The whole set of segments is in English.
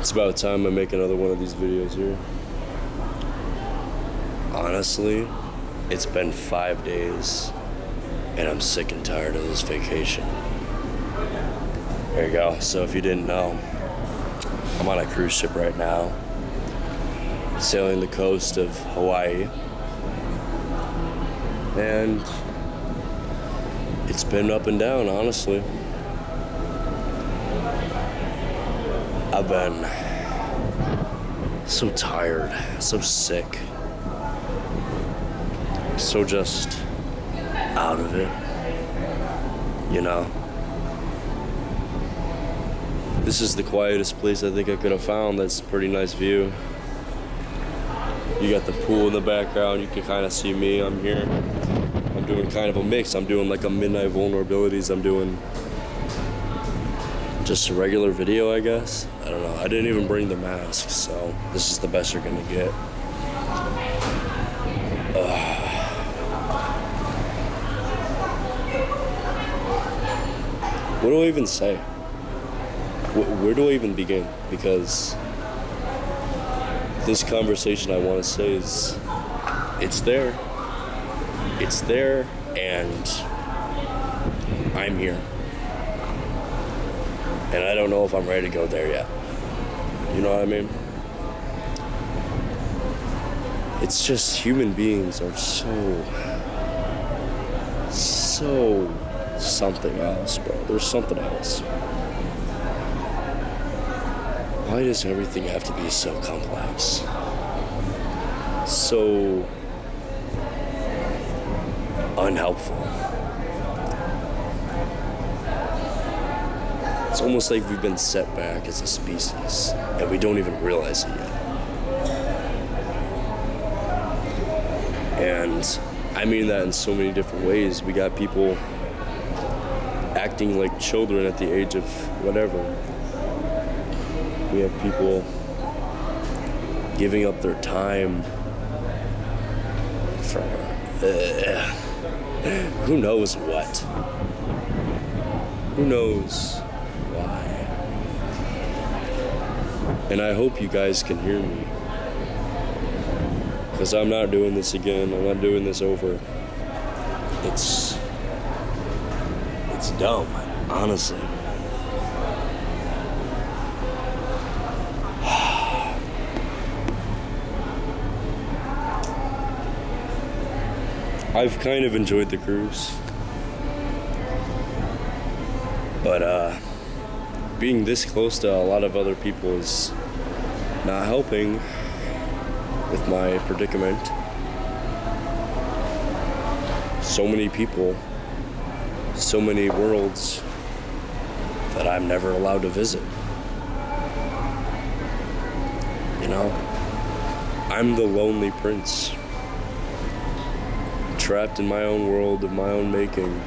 It's about time I make another one of these videos here. Honestly, it's been 5 days and I'm sick and tired of this vacation. There you go. So if you didn't know, I'm on a cruise ship right now, sailing the coast of Hawaii. And it's been up and down, honestly. I've been so tired, so sick, so just out of it, you know? This is the quietest place I think I could have found. That's a pretty nice view. You got the pool in the background, you can kind of see me, I'm here. I'm doing kind of a mix. I'm doing like a midnight vulnerabilities, I'm doing just a regular video, I guess. I don't know. I didn't even bring the mask, so this is the best you're gonna get. What do I even say? Where do I even begin? Because this conversation I want to say is, it's there, and I'm here. And I don't know if I'm ready to go there yet. You know what I mean? It's just human beings are so something else, bro. There's something else. Why does everything have to be so complex? So unhelpful. It's almost like we've been set back as a species, and we don't even realize it yet. And I mean that in so many different ways. We got people acting like children at the age of whatever. We have people giving up their time for who knows what. Who knows why. And I hope you guys can hear me, because I'm not doing this again. I'm not doing this over. It's dumb, honestly. I've kind of enjoyed the cruise, but being this close to a lot of other people is not helping with my predicament. So many people, so many worlds that I'm never allowed to visit. You know, I'm the lonely prince, trapped in my own world of my own making,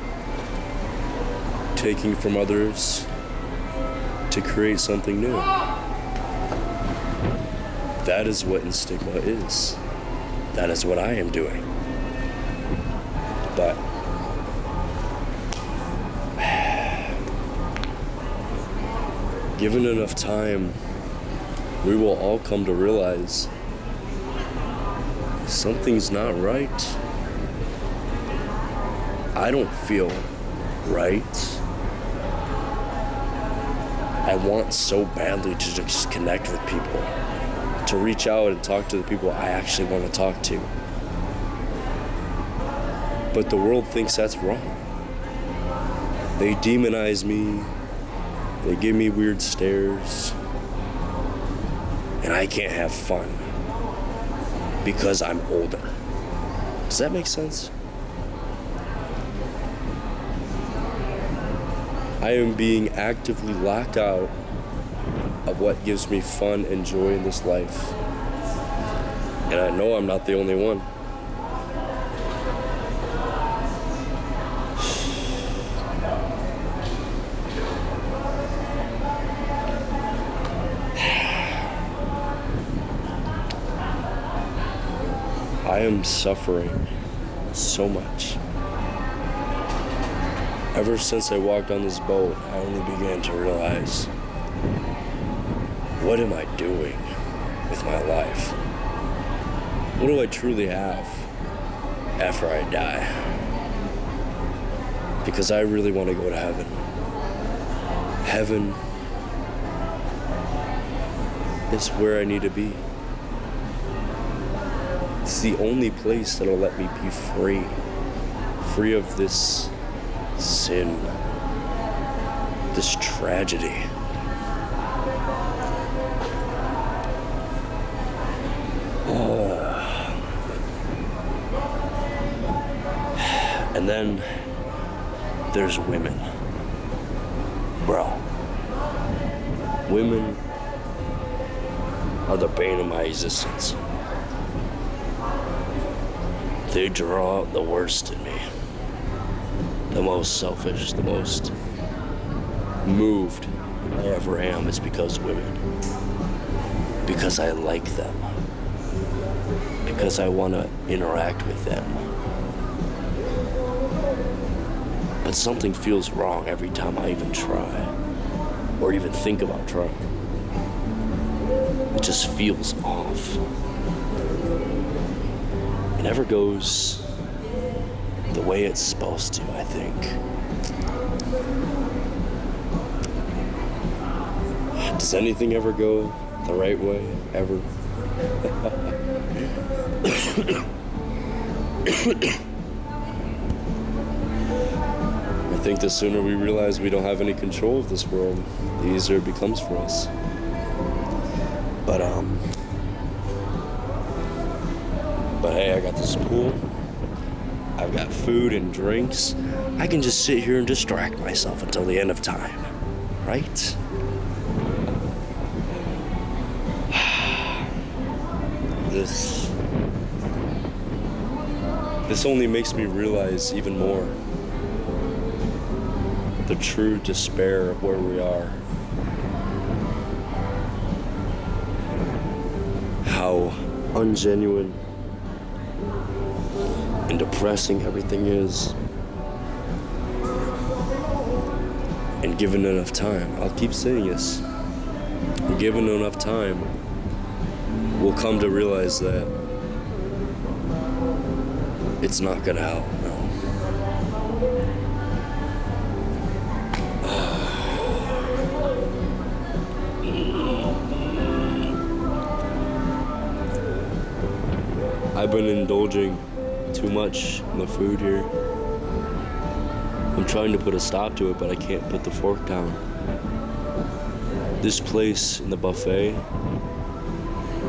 taking from others to create something new. That is what Instigma is. That is what I am doing. But given enough time, we will all come to realize something's not right. I don't feel right. I want so badly to just connect with people, to reach out and talk to the people I actually want to talk to. But the world thinks that's wrong. They demonize me. They give me weird stares. And I can't have fun because I'm older. Does that make sense? I am being actively locked out of what gives me fun and joy in this life. And I know I'm not the only one. I am suffering so much. Ever since I walked on this boat, I only began to realize what am I doing with my life? What do I truly have after I die? Because I really want to go to heaven. Heaven is where I need to be. It's the only place that'll let me be free. Free of this sin, this tragedy. And then there's women. Bro. Women are the bane of my existence. They draw out the worst in me. The most selfish, the most moved I ever am is because women. Because I like them. Because I want to interact with them. But something feels wrong every time I even try. Or even think about trying. It just feels off. It never goes the way it's supposed to, I think. Does anything ever go the right way, ever? I think the sooner we realize we don't have any control of this world, the easier it becomes for us. But hey, I got this pool. I've got food and drinks. I can just sit here and distract myself until the end of time, right? This only makes me realize even more the true despair of where we are. How ungenuine and depressing everything is. And given enough time, I'll keep saying this, given enough time, we'll come to realize that it's not gonna help, no. I've been indulging too much in the food here. I'm trying to put a stop to it, but I can't put the fork down. This place in the buffet,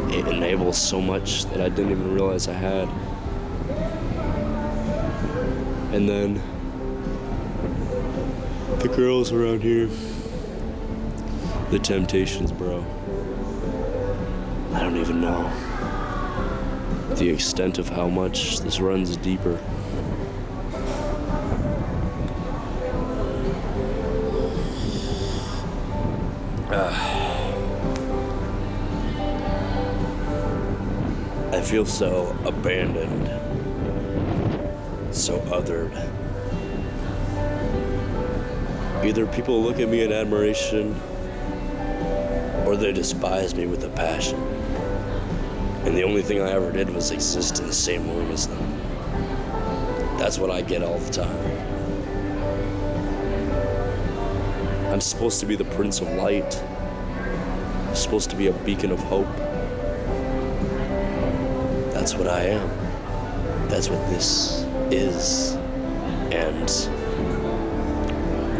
it enables so much that I didn't even realize I had. And then the girls around here, the temptations, bro. I don't even know the extent of how much this runs deeper. I feel so abandoned, so othered. Either people look at me in admiration, or they despise me with a passion. And the only thing I ever did was exist in the same room as them. That's what I get all the time. I'm supposed to be the Prince of Light. I'm supposed to be a beacon of hope. That's what I am. That's what this is. And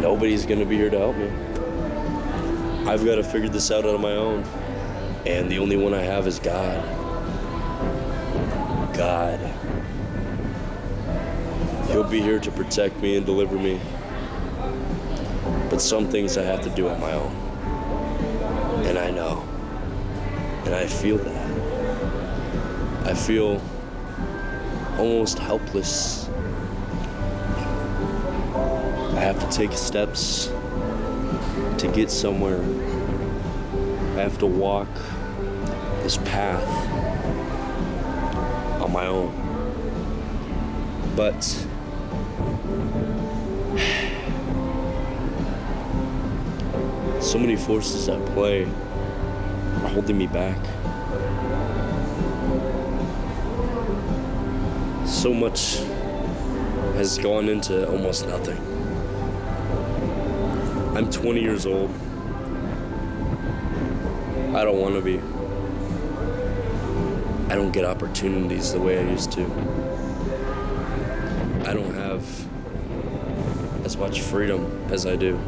nobody's gonna be here to help me. I've got to figure this out on my own. And the only one I have is God. God. He'll be here to protect me and deliver me. But some things I have to do on my own. And I know. And I feel that. I feel almost helpless. I have to take steps to get somewhere. I have to walk this path on my own. But so many forces at play holding me back. So much has gone into almost nothing. I'm 20 years old. I don't want to be. I don't get opportunities the way I used to. I don't have as much freedom as I do.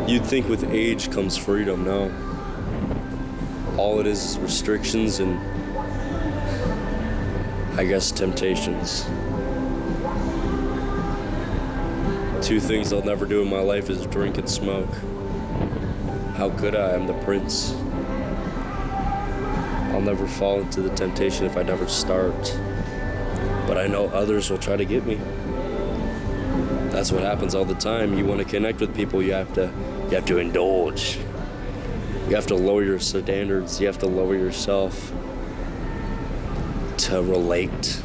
You'd think with age comes freedom. No. All it is restrictions and, I guess, temptations. Two things I'll never do in my life is drink and smoke. How could I? I'm the prince. I'll never fall into the temptation if I never start. But I know others will try to get me. That's what happens all the time. You want to connect with people, you have to indulge. You have to lower your standards. You have to lower yourself to relate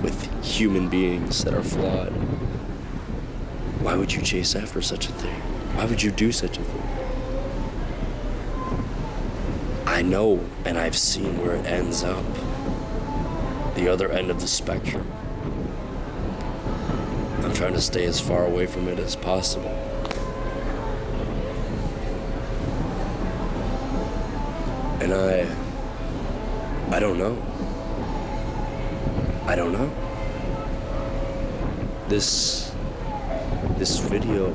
with human beings that are flawed. Why would you chase after such a thing? Why would you do such a thing? I know, and I've seen where it ends up. The other end of the spectrum. I'm trying to stay as far away from it as possible. And I don't know. I don't know. This video,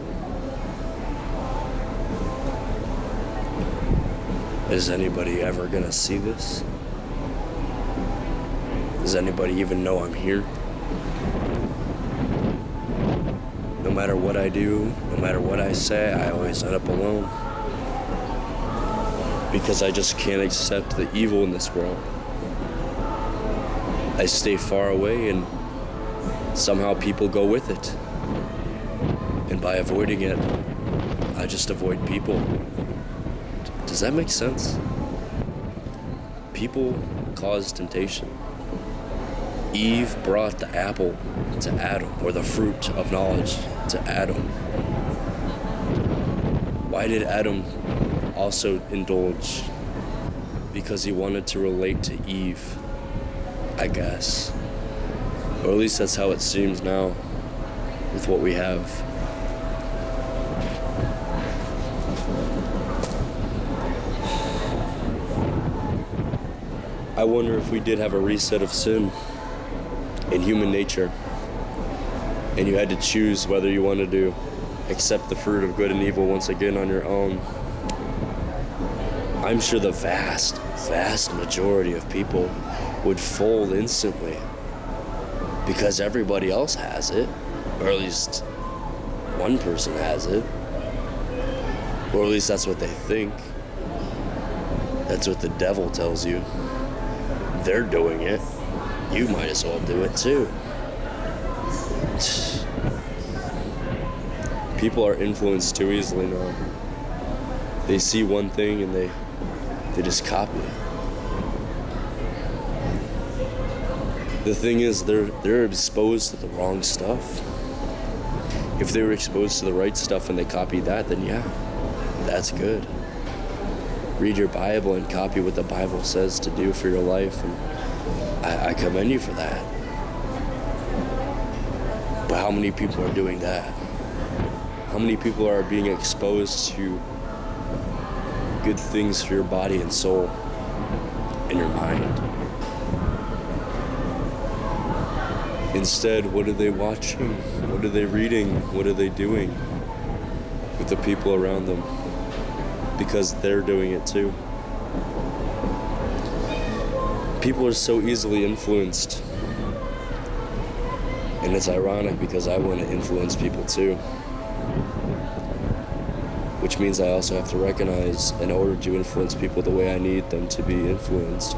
is anybody ever gonna see this? Does anybody even know I'm here? No matter what I do, no matter what I say, I always end up alone. Because I just can't accept the evil in this world. I stay far away and somehow people go with it. And by avoiding it, I just avoid people. Does that make sense? People cause temptation. Eve brought the apple to Adam, or the fruit of knowledge to Adam. Why did Adam also indulge? Because he wanted to relate to Eve, I guess. Or at least that's how it seems now with what we have. I wonder if we did have a reset of sin in human nature, and you had to choose whether you wanted to accept the fruit of good and evil once again on your own. I'm sure the vast majority of people would fold instantly because everybody else has it, or at least one person has it, or at least that's what they think. That's what the devil tells you. They're doing it. You might as well do it too. People are influenced too easily now. They see one thing and they just copy it. The thing is, they're exposed to the wrong stuff. If they were exposed to the right stuff and they copied that, then yeah, that's good. Read your Bible and copy what the Bible says to do for your life, and I commend you for that. But how many people are doing that? How many people are being exposed to good things for your body and soul and your mind? Instead, what are they watching? What are they reading? What are they doing with the people around them? Because they're doing it too. People are so easily influenced. And it's ironic because I want to influence people too. Which means I also have to recognize, in order to influence people the way I need them to be influenced,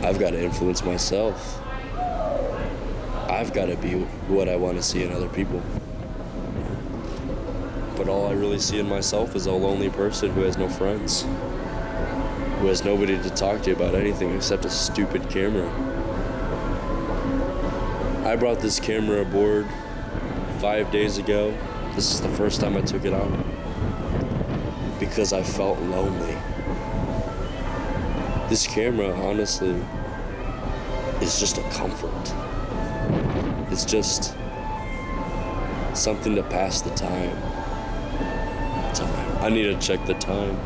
I've got to influence myself. I've got to be what I want to see in other people. But all I really see in myself is a lonely person who has no friends, who has nobody to talk to about anything except a stupid camera. I brought this camera aboard 5 days ago. This is the first time I took it out. because I felt lonely. This camera, honestly, is just a comfort. It's just something to pass the time. I need to check the time.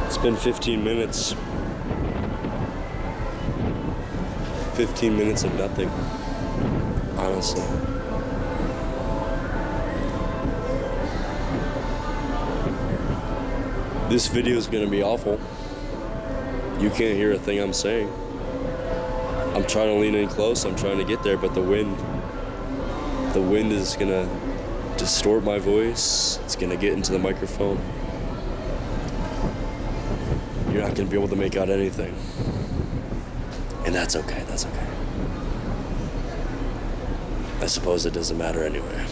It's been 15 minutes. 15 minutes of nothing, honestly. This video is gonna be awful. You can't hear a thing I'm saying. I'm trying to lean in close, I'm trying to get there, but the wind is gonna distort my voice. It's gonna get into the microphone. You're not gonna be able to make out anything. And that's okay, that's okay. I suppose it doesn't matter anyway.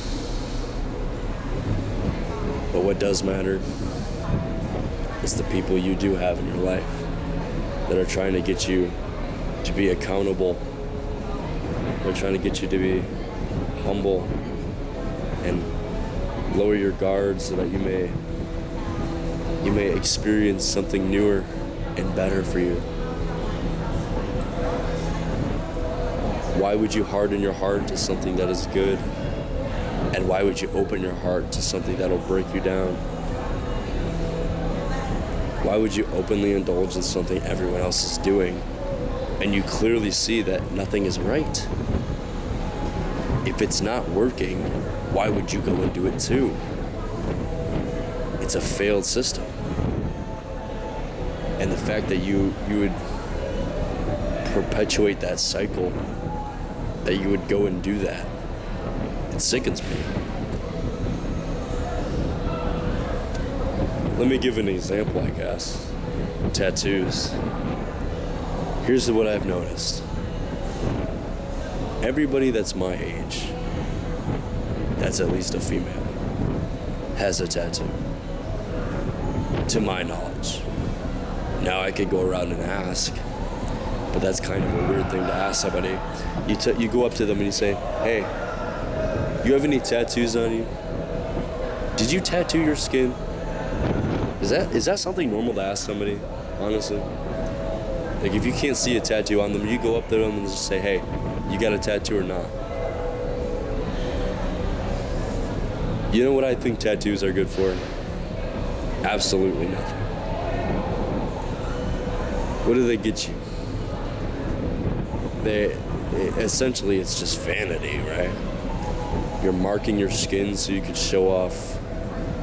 But what does matter is the people you do have in your life that are trying to get you to be accountable. They're trying to get you to be humble and lower your guard so that you may experience something newer and better for you. Why would you harden your heart to something that is good? And why would you open your heart to something that'll break you down? Why would you openly indulge in something everyone else is doing and you clearly see that nothing is right? If it's not working, why would you go and do it too? It's a failed system. And the fact that you would perpetuate that cycle, that you would go and do that, it sickens me. Let me give an example, I guess. Tattoos. Here's what I've noticed. Everybody that's my age, that's at least a female, has a tattoo. To my knowledge. Now I could go around and ask, but that's kind of a weird thing to ask somebody. You go up to them and you say, "Hey, you have any tattoos on you? Did you tattoo your skin?" Is that something normal to ask somebody, honestly? Like, if you can't see a tattoo on them, you go up to them and just say, "Hey, you got a tattoo or not?" You know what I think tattoos are good for? Absolutely nothing. What do they get you? Essentially, it's just vanity, right? You're marking your skin so you can show off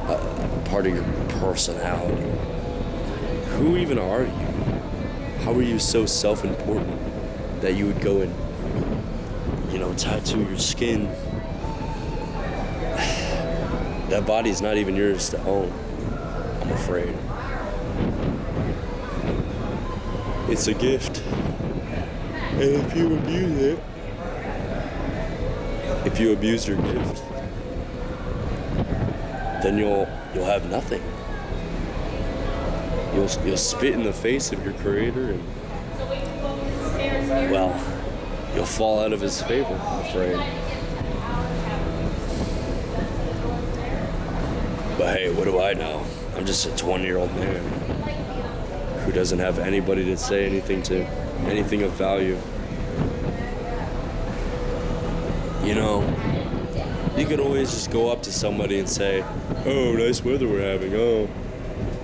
a part of your personality. Who even are you? How are you so self-important that you would go and, tattoo your skin? That body's not even yours to own, I'm afraid. It's a gift. And if you abuse it, if you abuse your gift, then you'll have nothing. You'll spit in the face of your creator and, well, you'll fall out of his favor, I'm afraid. But hey, what do I know? I'm just a 20-year-old man who doesn't have anybody to say anything to, anything of value. You could always just go up to somebody and say, "Oh, nice weather we're having. Oh,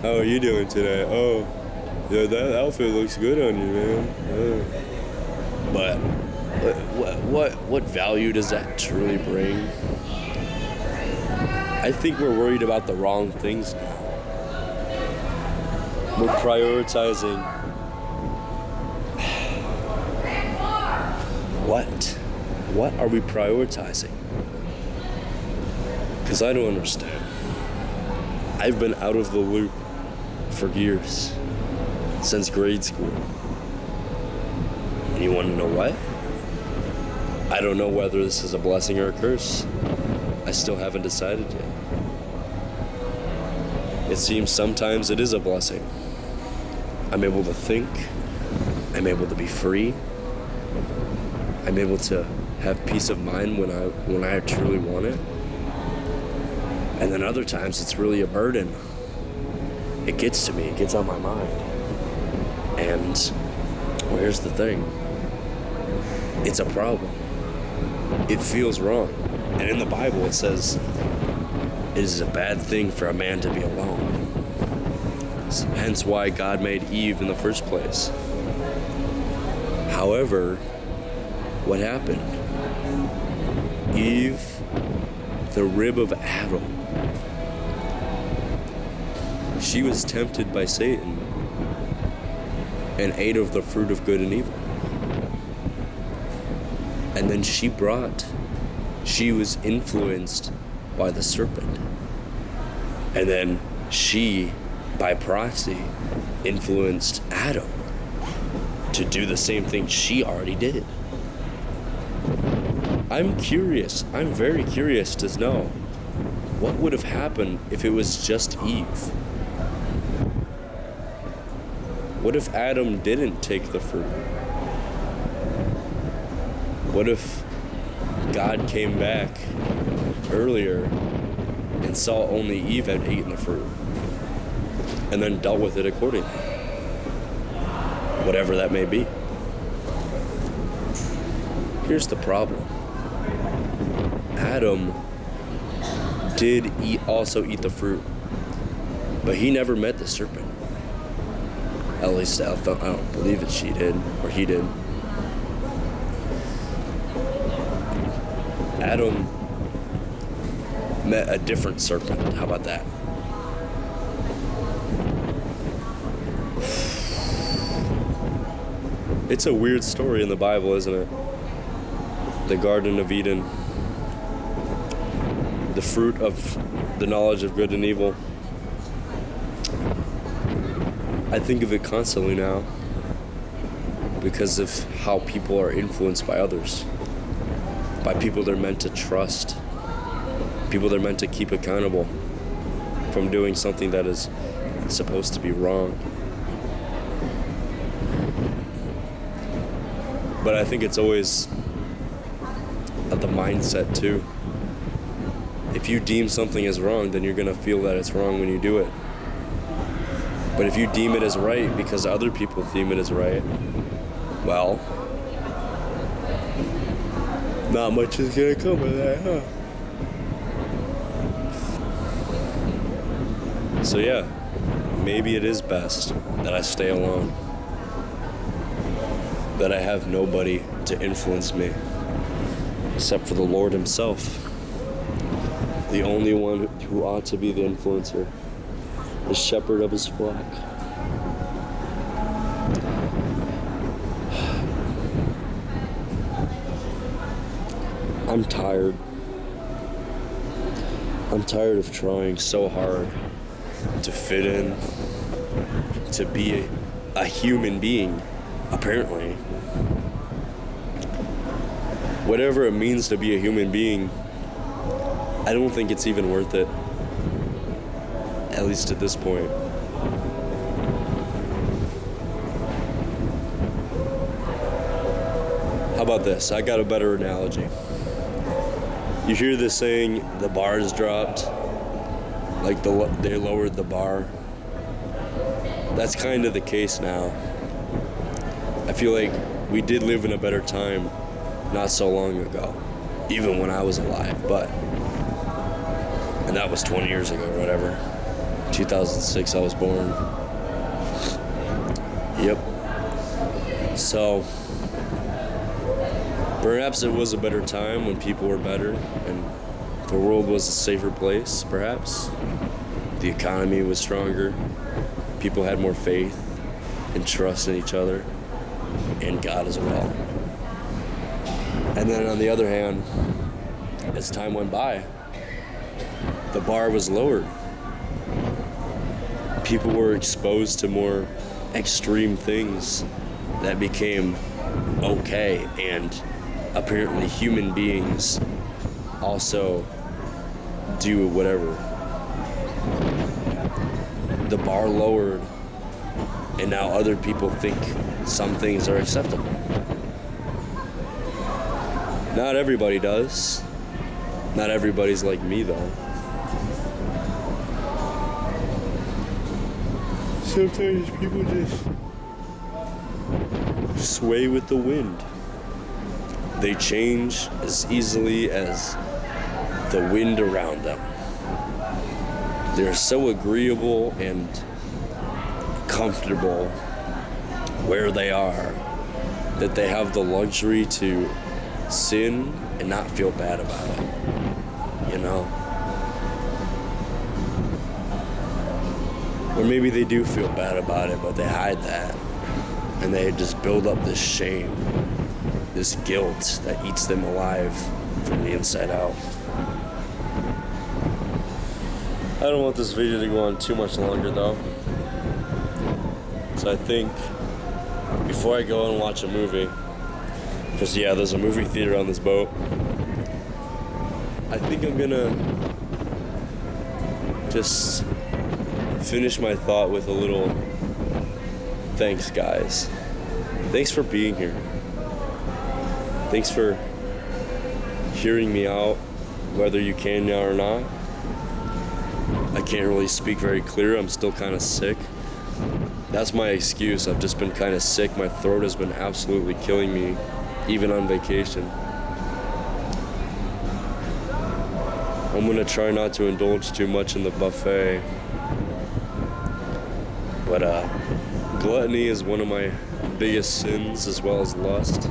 how are you doing today? Oh, yeah, that outfit looks good on you, man." Oh. But what value does that truly bring? I think we're worried about the wrong things now. We're prioritizing what are we prioritizing? Because I don't understand. I've been out of the loop for years, since grade school. And you want to know what? I don't know whether this is a blessing or a curse. I still haven't decided yet. It seems sometimes it is a blessing. I'm able to think. I'm able to be free. I'm able to have peace of mind when I truly want it. And then other times it's really a burden. It gets to me, it gets on my mind. And well, here's the thing. It's a problem. It feels wrong. And in the Bible it says it is a bad thing for a man to be alone. Hence why God made Eve in the first place. However, what happened? Eve, the rib of Adam, she was tempted by Satan and ate of the fruit of good and evil. And then she was influenced by the serpent. And then she, by proxy, influenced Adam to do the same thing she already did. I'm very curious to know what would have happened if it was just Eve. What if Adam didn't take the fruit? What if God came back earlier and saw only Eve had eaten the fruit and then dealt with it accordingly? Whatever that may be. Here's the problem. Adam did also eat the fruit, but he never met the serpent. At least I don't believe that she did, or he did. Adam met a different serpent. How about that? It's a weird story in the Bible, isn't it? The Garden of Eden. The fruit of the knowledge of good and evil. I think of it constantly now because of how people are influenced by others, by people they're meant to trust, people they're meant to keep accountable from doing something that is supposed to be wrong. But I think it's always at the mindset too. If you deem something as wrong, then you're going to feel that it's wrong when you do it. But if you deem it as right because other people deem it as right, well, not much is going to come of that, huh? So yeah, maybe it is best that I stay alone. That I have nobody to influence me except for the Lord himself. The only one who ought to be the influencer. The shepherd of his flock. I'm tired. I'm tired of trying so hard to fit in, to be a human being, apparently. Whatever it means to be a human being, I don't think it's even worth it. At least at this point. How about this? I got a better analogy. You hear this saying, the bar is dropped, like they lowered the bar. That's kind of the case now. I feel like we did live in a better time not so long ago, even when I was alive, and that was 20 years ago or whatever. 2006 I was born. Yep. So perhaps it was a better time when people were better and the world was a safer place, perhaps. The economy was stronger. People had more faith and trust in each other and God as well. And then on the other hand, as time went by, the bar was lowered. People were exposed to more extreme things that became okay, and apparently human beings also do whatever. The bar lowered, and now other people think some things are acceptable. Not everybody does. Not everybody's like me, though. Sometimes people just sway with the wind. They change as easily as the wind around them. They're so agreeable and comfortable where they are that they have the luxury to sin and not feel bad about it, you know? Or maybe they do feel bad about it, but they hide that. And they just build up this shame, this guilt that eats them alive from the inside out. I don't want this video to go on too much longer though. So I think before I go and watch a movie, because yeah, there's a movie theater on this boat, I think I'm gonna just finish my thought with a little thanks, guys. Thanks for being here. Thanks for hearing me out, whether you can now or not. I can't really speak very clear. I'm still kind of sick. That's my excuse. I've just been kind of sick. My throat has been absolutely killing me, even on vacation. I'm gonna try not to indulge too much in the buffet. But gluttony is one of my biggest sins, as well as lust.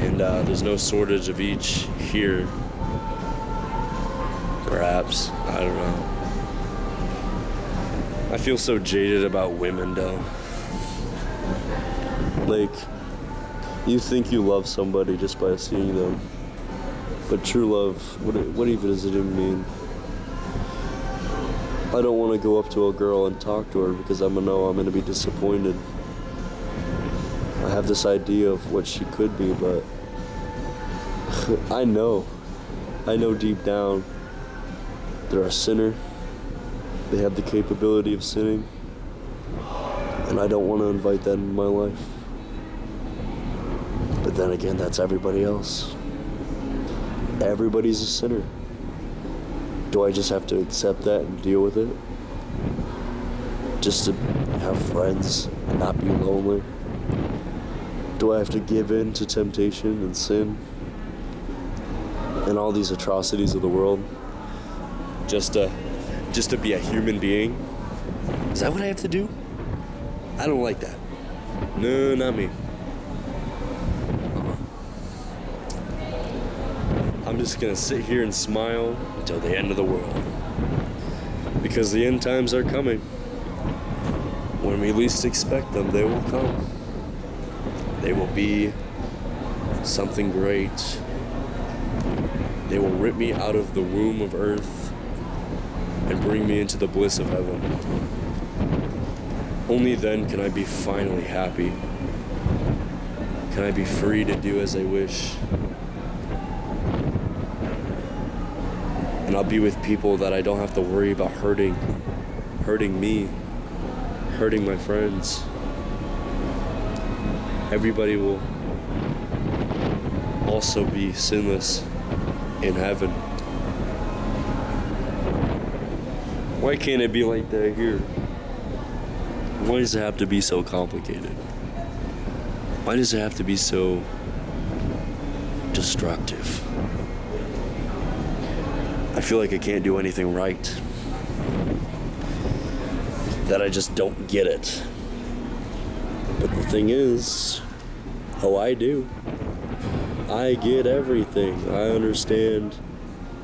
And there's no shortage of each here. Perhaps. I don't know. I feel so jaded about women, though. Like, you think you love somebody just by seeing them. But true love, what even does it even mean? I don't want to go up to a girl and talk to her because I'm going to be disappointed. I have this idea of what she could be, but I know deep down they're a sinner. They have the capability of sinning, and I don't want to invite that in my life. But then again, that's everybody else. Everybody's a sinner. Do I just have to accept that and deal with it? Just to have friends and not be lonely? Do I have to give in to temptation and sin and all these atrocities of the world just to be a human being? Is that what I have to do? I don't like that. No, not me. I'm just gonna sit here and smile until the end of the world. Because the end times are coming. When we least expect them, they will come. They will be something great. They will rip me out of the womb of earth and bring me into the bliss of heaven. Only then can I be finally happy. Can I be free to do as I wish. And I'll be with people that I don't have to worry about hurting me, hurting my friends. Everybody will also be sinless in heaven. Why can't it be like that here? Why does it have to be so complicated? Why does it have to be so destructive? I feel like I can't do anything right. That I just don't get it. But the thing is, I do. I get everything. I understand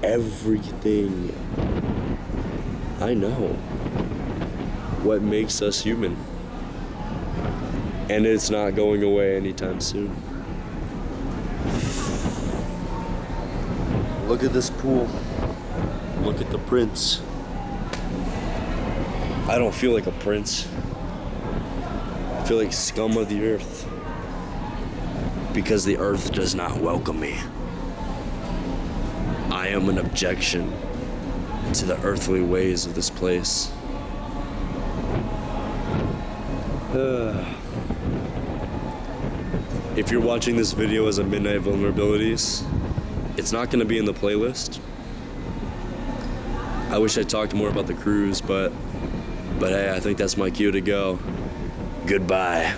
everything. I know what makes us human. And it's not going away anytime soon. Look at this pool. Look at the prince. I don't feel like a prince. I feel like scum of the earth. Because the earth does not welcome me. I am an objection to the earthly ways of this place. If you're watching this video as a Midnight Vulnerabilities, it's not going to be in the playlist. I wish I talked more about the cruise, but But hey, I think that's my cue to go. Goodbye.